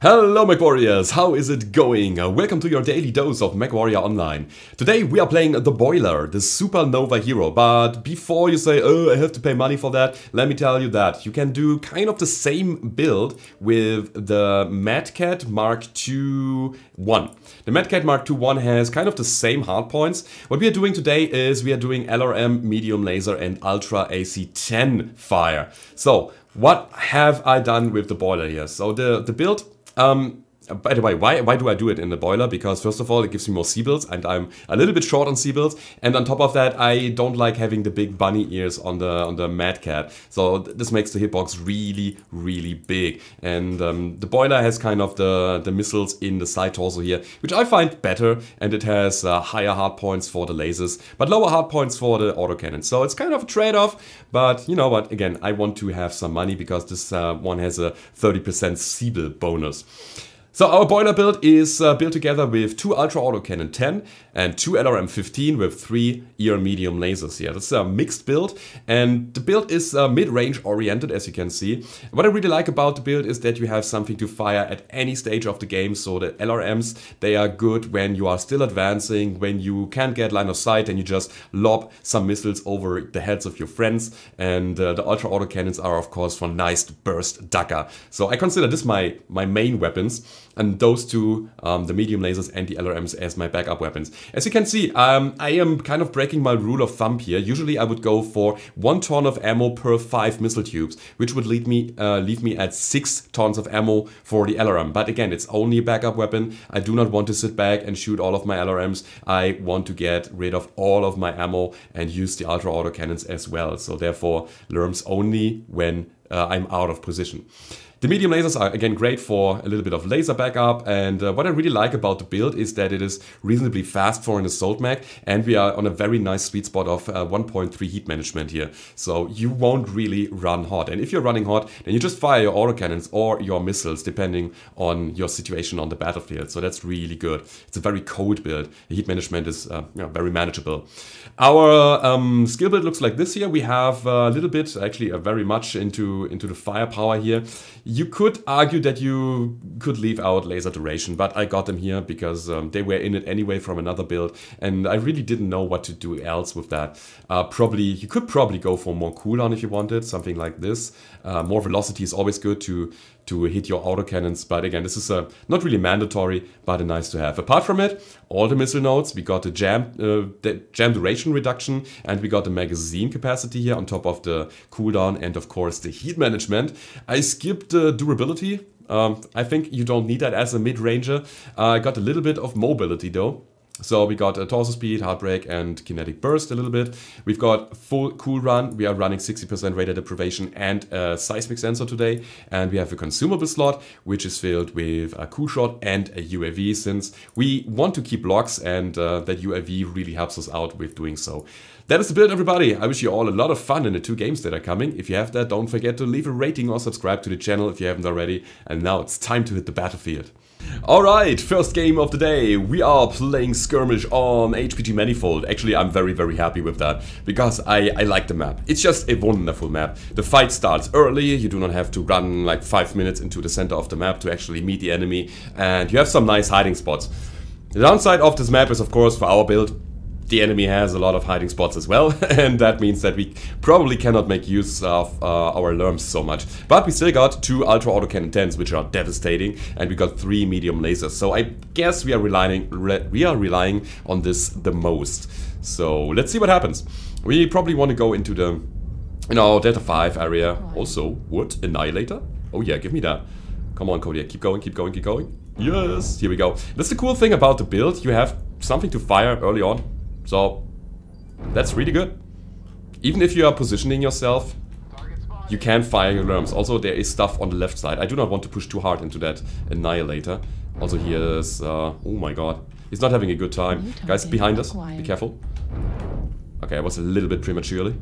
Hello Mechwarriors, how is it going? Welcome to your daily dose of Mechwarrior Online. Today we are playing the Boiler, the Supernova Hero, but before you say, oh, I have to pay money for that, let me tell you that you can do kind of the same build with the Mechcat Mark II-1. The Mechcat Mark II-1 has kind of the same hardpoints. What we are doing today is we are doing LRM medium laser and Ultra AC-10 fire. So, what have I done with the Boiler here? So the build, by the way, why do I do it in the Boiler? Because first of all, it gives me more C-builds and I'm a little bit short on C-builds. And on top of that, I don't like having the big bunny ears on the Mad Cat. So this makes the hitbox really big. And the Boiler has kind of the missiles in the side torso here, which I find better. And it has higher hardpoints for the lasers, but lower hardpoints for the autocannon. So it's kind of a trade-off. But you know what, again, I want to have some money because this one has a 30% C-build bonus. So our Boiler build is built together with 2 Ultra Autocannon 10 and 2 LRM15 with 3 ER medium lasers here. That's a mixed build, and the build is mid-range oriented, as you can see. What I really like about the build is that you have something to fire at any stage of the game. So the LRMs, they are good when you are still advancing, when you can't get line of sight and you just lob some missiles over the heads of your friends. And the Ultra Autocannons are of course for nice burst dagger. So I consider this my main weapons. And those two, the medium lasers and the LRMs, as my backup weapons. As you can see, I am kind of breaking my rule of thumb here. Usually I would go for 1 ton of ammo per 5 missile tubes, which would leave me at 6 tons of ammo for the LRM. But again, it's only a backup weapon. I do not want to sit back and shoot all of my LRMs. I want to get rid of all of my ammo and use the Ultra Autocannons as well. So therefore, LRMs only when I'm out of position. The medium lasers are again great for a little bit of laser backup, and what I really like about the build is that it is reasonably fast for an Assault Mech, and we are on a very nice sweet spot of 1.3 heat management here. So you won't really run hot, and if you're running hot, then you just fire your autocannons or your missiles depending on your situation on the battlefield. So that's really good. It's a very cold build. The heat management is very manageable. Our skill build looks like this here. We have a little bit, actually very much into the firepower here. You could argue that you could leave out laser duration, but I got them here because they were in it anyway from another build, and I really didn't know what to do else with that. You could probably go for more cooldown if you wanted, something like this. More velocity is always good to hit your autocannons, but again, this is not really mandatory, but a nice to have. Apart from it, all the missile nodes, we got the jam duration reduction, and we got the magazine capacity here on top of the cooldown, and of course the heat management. I skipped the durability. I think you don't need that as a mid-ranger. I got a little bit of mobility though. So we got a torso speed, heartbreak, and kinetic burst a little bit. We've got full cool run. We are running 60% radar deprivation and a seismic sensor today. And we have a consumable slot, which is filled with a cool shot and a UAV, since we want to keep locks, and that UAV really helps us out with doing so. That is the build, everybody. I wish you all a lot of fun in the 2 games that are coming. If you have that, don't forget to leave a rating or subscribe to the channel if you haven't already. And now it's time to hit the battlefield. Alright, first game of the day. We are playing Skirmish on HPG Manifold. Actually, I'm very happy with that, because I like the map. It's just a wonderful map. The fight starts early, you do not have to run like 5 minutes into the center of the map to actually meet the enemy, and you have some nice hiding spots. The downside of this map is, of course, for our build, the enemy has a lot of hiding spots as well, and that means that we probably cannot make use of our LRMs so much. But we still got 2 Ultra Autocannon 10s, which are devastating, and we got 3 medium lasers. So I guess we are relying on this the most. So let's see what happens. We probably want to go into the, Delta 5 area. Also, what? Annihilator? Oh yeah, give me that. Come on, Kodiak, keep going. Yes, here we go. That's the cool thing about the build. You have something to fire early on. So, that's really good. Even if you are positioning yourself, you can fire your LRMs. Also, there is stuff on the left side. I do not want to push too hard into that Annihilator. Also, here's... oh my god. He's not having a good time. Guys, behind us. Be careful. Okay, I was a little bit prematurely.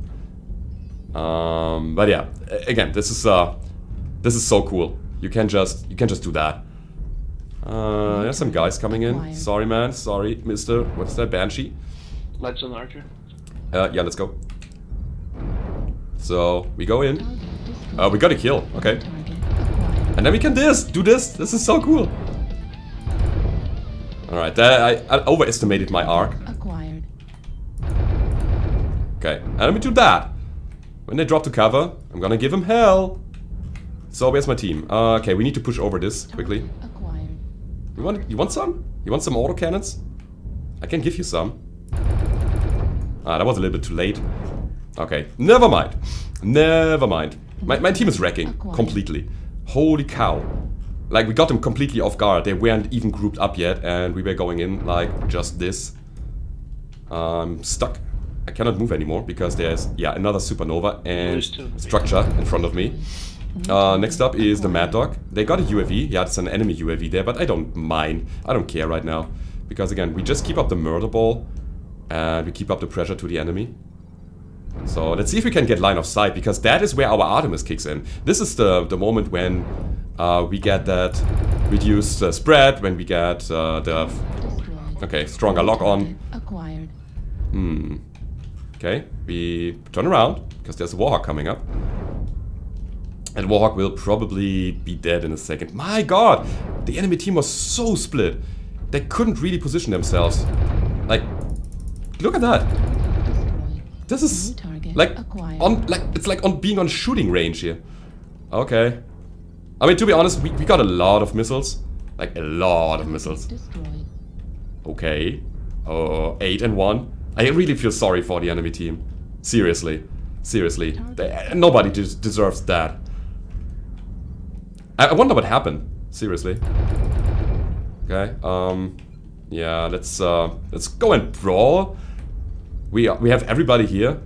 But yeah, again, this is so cool. You can just do that. There's some guys coming in. Sorry, man. Sorry, mister. What's that? Banshee? Legend Archer. Yeah, let's go. So, we go in. We got a kill. Okay. And then we can do this. This is so cool. Alright, I overestimated my arc. Acquired. Okay, and let me do that. When they drop to cover, I'm gonna give them hell. So where's my team? Okay, we need to push over this quickly. Acquired. You want some? You want some autocannons? I can give you some. Ah, that was a little bit too late. Okay, never mind. Never mind. My team is wrecking completely. Holy cow. Like, we got them completely off guard. They weren't even grouped up yet, and we were going in like just this. I'm stuck. I cannot move anymore because there's, yeah, another supernova and structure in front of me. Next up is the Mad Dog. They got a UAV. Yeah, it's an enemy UAV there, but I don't mind. I don't care right now. Because again, we just keep up the murder ball and we keep up the pressure to the enemy. So let's see if we can get line of sight, because that is where our Artemis kicks in. This is the moment when we get that reduced spread, when we get the stronger lock on. Acquired. Okay, we turn around because there's a Warhawk coming up. And Warhawk will probably be dead in a second. My god! The enemy team was so split. They couldn't really position themselves. Like, look at that. This is like it's like on being on shooting range here. Okay. I mean, to be honest, we got a lot of missiles. Like a lot of missiles. Okay. 8 and 1. I really feel sorry for the enemy team. Seriously. Seriously. Nobody deserves that. I wonder what happened. Seriously. Okay. Yeah, let's go and brawl. We have everybody here.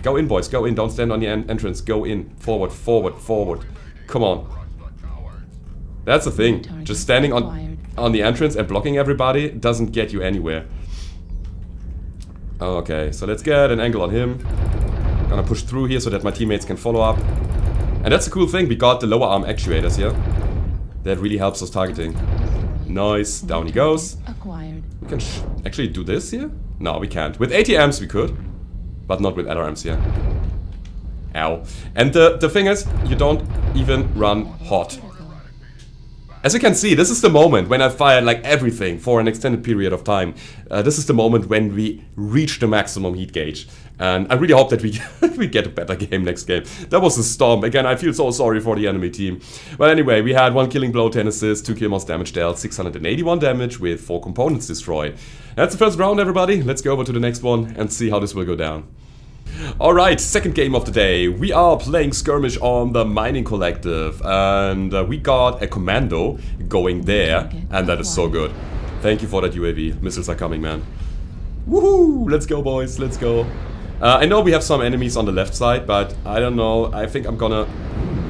Go in, boys. Go in. Don't stand on the entrance. Go in. Forward, forward, forward. Come on. That's the thing. Just standing on the entrance and blocking everybody doesn't get you anywhere. Okay, so let's get an angle on him. Gonna push through here so that my teammates can follow up. And that's the cool thing. We got the lower arm actuators here. That really helps us targeting. Nice. Down he goes. We can actually do this here? No, we can't. With ATMs we could, but not with LRMs here. Ow. And the thing is, you don't even run hot. As you can see, this is the moment when I fired like everything for an extended period of time. This is the moment when we reach the maximum heat gauge. And I really hope that we get a better game next game. That was a storm. Again, I feel so sorry for the enemy team. But anyway, we had 1 killing blow, 10 assists, 2 kill most damage dealt, 681 damage with 4 components destroyed. That's the first round, everybody. Let's go over to the next one and see how this will go down. Alright, second game of the day. We are playing skirmish on the mining collective, and we got a commando going there, and that is so good. Thank you for that UAV. Missiles are coming, man. Woohoo! Let's go, boys. Let's go. I know we have some enemies on the left side, but I don't know. I think I'm gonna...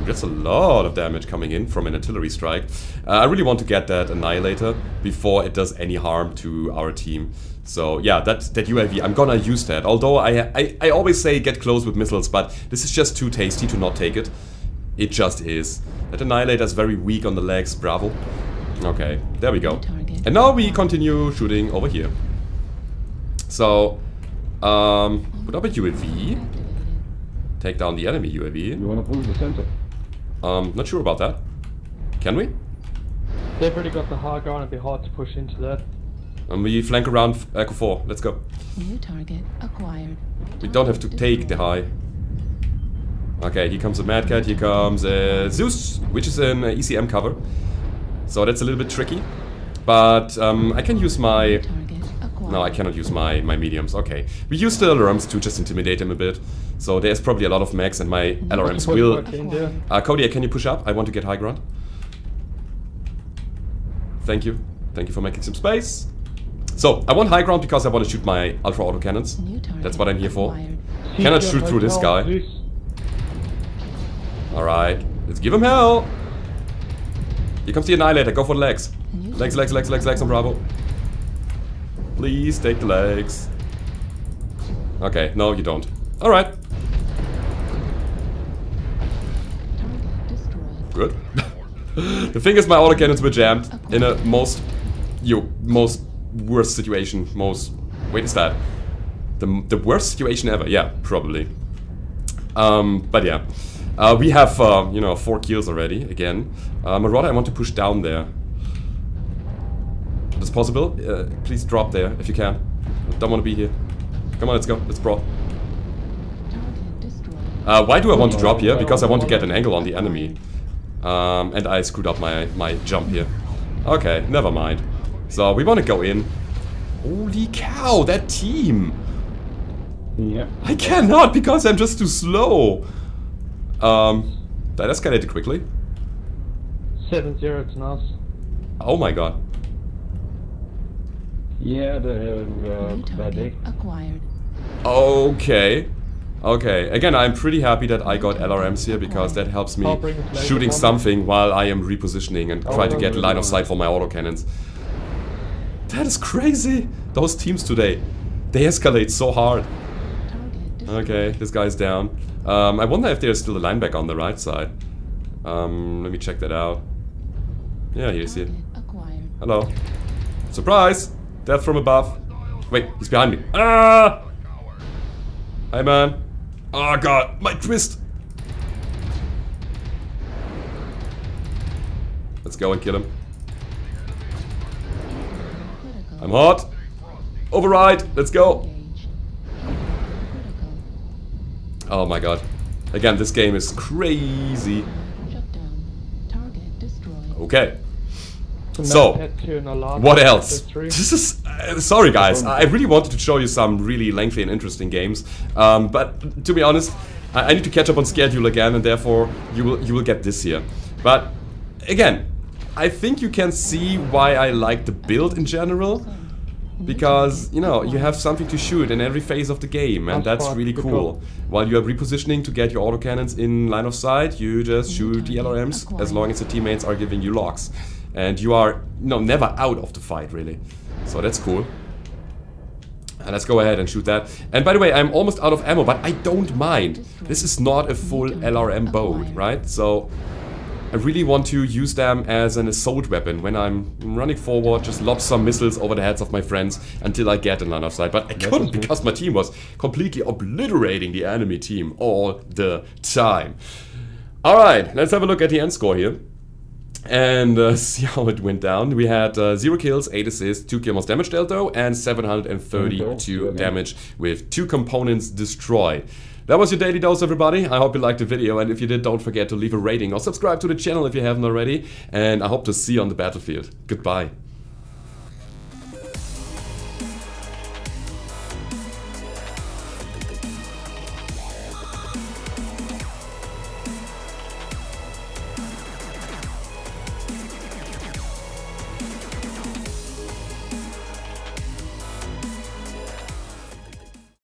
That's a lot of damage coming in from an artillery strike. I really want to get that annihilator before it does any harm to our team. So yeah, that UAV, I'm gonna use that. Although I always say get close with missiles, but this is just too tasty to not take it. It just is. That annihilator is very weak on the legs, bravo. Okay, there we go. And now we continue shooting over here. So, put up a UAV. Take down the enemy UAV. You wanna push the center? Not sure about that. Can we? They've already got the high ground, it'd be hard to push into that. And we flank around Echo 4. Let's go. New target acquired. We don't have to take the high. Okay, here comes a Mad Cat, here comes a Zeus, which is an ECM cover. So that's a little bit tricky. But I can use my... No, I cannot use my mediums. Okay. We use the LRMs to just intimidate him a bit. So there's probably a lot of mechs and my LRMs will... Cody, can you push up? I want to get high ground. Thank you. Thank you for making some space. So, I want high ground because I want to shoot my ultra autocannons. That's what I'm here for. Cannot shoot through this guy. Alright, let's give him hell. Here comes the annihilator, go for the legs. Legs, legs, legs, legs, legs on Bravo. Please take the legs. Okay, no you don't. Alright. Good. The thing is my autocannons were jammed in a most worst situation. Wait, is that the worst situation ever? Yeah, probably. But yeah. We have, you know, 4 kills already, again. Marauder, I want to push down there. Is this possible? Please drop there, if you can. Don't want to be here. Come on, let's go. Let's brawl. Why do I want to drop here? Because I want to get an angle on the enemy. And I screwed up my jump here. Okay, never mind. So, we want to go in. Holy cow, that team! Yeah. I cannot, because I'm just too slow. That escalated quickly. 7-0 to us. Oh my god. Yeah, they have New bad target day. acquired. Okay. Okay, again, I'm pretty happy that I got LRMs here because that helps me shooting something while I am repositioning and try to get line of sight for my autocannons. That is crazy! Those teams today, they escalate so hard. Okay, this guy's down. I wonder if there's still a linebacker on the right side. Let me check that out. Yeah, here's it. Hello. Surprise! Death from above. Wait, he's behind me. Ah! Hi, man. Oh god, my twist! Let's go and kill him. I'm hot. Override, let's go. Oh my god. Again, this game is crazy. Okay. So, what else? This is... sorry guys, I really wanted to show you some really lengthy and interesting games. But to be honest, I need to catch up on schedule again, and therefore you will get this here. But again, I think you can see why I like the build in general. Because, you know, you have something to shoot in every phase of the game, and that's really cool. While you are repositioning to get your autocannons in line of sight, you just shoot the LRMs as long as the teammates are giving you locks. And you are, you know, never out of the fight, really. So that's cool. And let's go ahead and shoot that. And by the way, I'm almost out of ammo, but I don't mind. This is not a full LRM boat, right? So I really want to use them as an assault weapon. When I'm running forward, just lob some missiles over the heads of my friends until I get in line of sight. But I couldn't because my team was completely obliterating the enemy team all the time. Alright, let's have a look at the end score here. And see how it went down. We had 0 kills, 8 assists, 2 kill most damage dealt though, and 732 damage with 2 components destroyed. That was your daily dose, everybody. I hope you liked the video, and if you did, don't forget to leave a rating or subscribe to the channel if you haven't already. And I hope to see you on the battlefield. Goodbye.